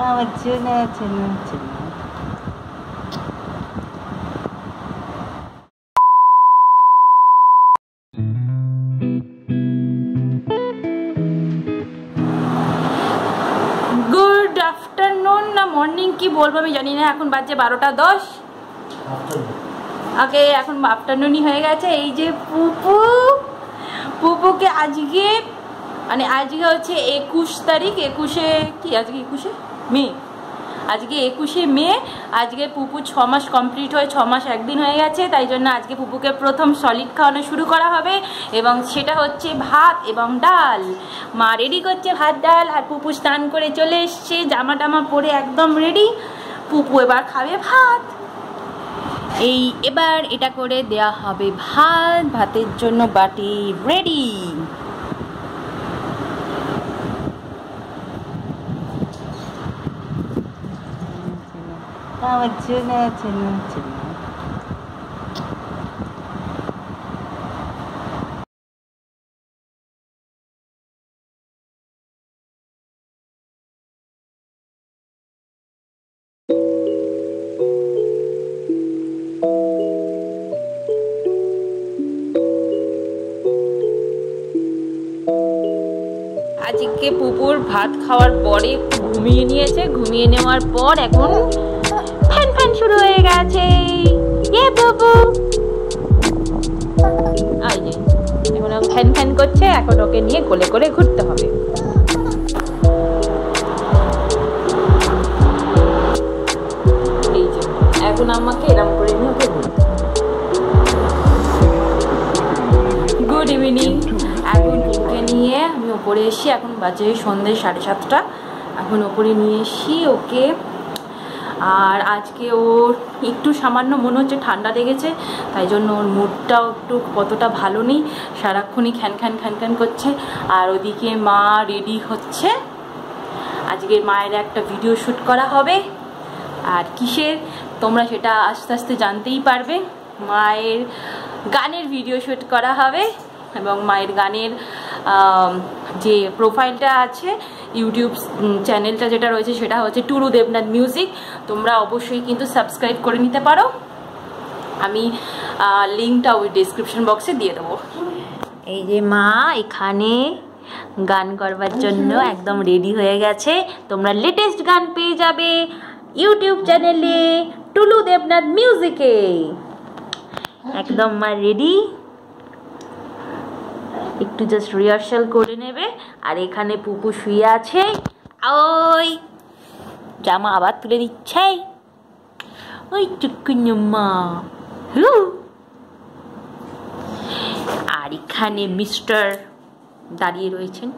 আমার চেনা চেনা চেনা। গুড আফটারনুন না মর্নিং কি বলবো আমি জানি না, এখন বাজে 12:10। ওকে, এখন আফটারনুনই হয়ে গেছে। এই যে পুপুকে আজকে মানে আজকে হচ্ছে 21 তারিখ, 21শে কি আজকে 21শে মে, আজকে 21শে মে। আজকে পুপু 6 মাস কমপ্লিট হয়ে 6 মাস একদিন হয়ে গেছে, তাই জন্য আজকে পুপুকে প্রথম সলিড খাওয়ানো শুরু করা হবে এবং সেটা হচ্ছে ভাত এবং ডাল। মা রেডি করছে ভাত ডাল, আর পুপু স্নান করে চলে এসছে, জামা টামা পরে একদম রেডি। পুপু এবার খাবে ভাত। এই এবার এটা করে দেয়া হবে ভাত, ভাতের জন্য বাটি রেডি। আমার চেনা চেনা চেনা। আজকে পুপুর ভাত খাওয়ার পরে ঘুমিয়ে নিয়েছে, ঘুমিয়ে নেওয়ার পর এখন ফ্যান ফ্যান শুরু হয়ে গেছে। এ পুপু এই যে এখন ফ্যান ফ্যান করছে, এখন ওকে নিয়ে কোলে করে ঘুরতে হবে। এই যে এখন আমাকে এরম করে নিয়ে ওকে ঘুরতে। Good evening. এখন পুপুকে নিয়ে আমি ওপরে এসি, এখন বাজে সন্ধ্যে 7:30। এখন ওপরে নিয়ে এসি ওকে। আর আজকে ওর একটু সামান্য মনে হচ্ছে ঠান্ডা লেগেছে, তাই জন্য ওর মুডটাও একটু কতটা ভালো নেই, সারাক্ষণই খ্যান খ্যান খ্যান খ্যান করছে। আর ওদিকে মা রেডি হচ্ছে, আজকে মায়ের একটা ভিডিও শ্যুট করা হবে। আর কিসের তোমরা সেটা আস্তে আস্তে জানতেই পারবে। মায়ের গানের ভিডিও শ্যুট করা হবে এবং মায়ের গানের যে প্রোফাইলটা আছে, ইউটিউব চ্যানেলটা যেটা রয়েছে সেটা হচ্ছে টুলু দেবনাথ মিউজিক। তোমরা অবশ্যই কিন্তু সাবস্ক্রাইব করে নিতে পারো, আমি লিঙ্কটা ওই ডেসক্রিপশন বক্সে দিয়ে দেবো। এই যে মা এখানে গান করবার জন্য একদম রেডি হয়ে গেছে। তোমরা লেটেস্ট গান পেয়ে যাবে ইউটিউব চ্যানেলে টুলু দেবনাথ মিউজিকে। একদম মা রেডি, একটু জাস্ট রিহার্সাল করে নেবে। আর এখানে পুপু শুয়ে আছে, ওই জামা আবার তুলে দিচ্ছে, ওই টুকুন্যা। আর এখানে মিস্টার দাঁড়িয়ে রয়েছেন।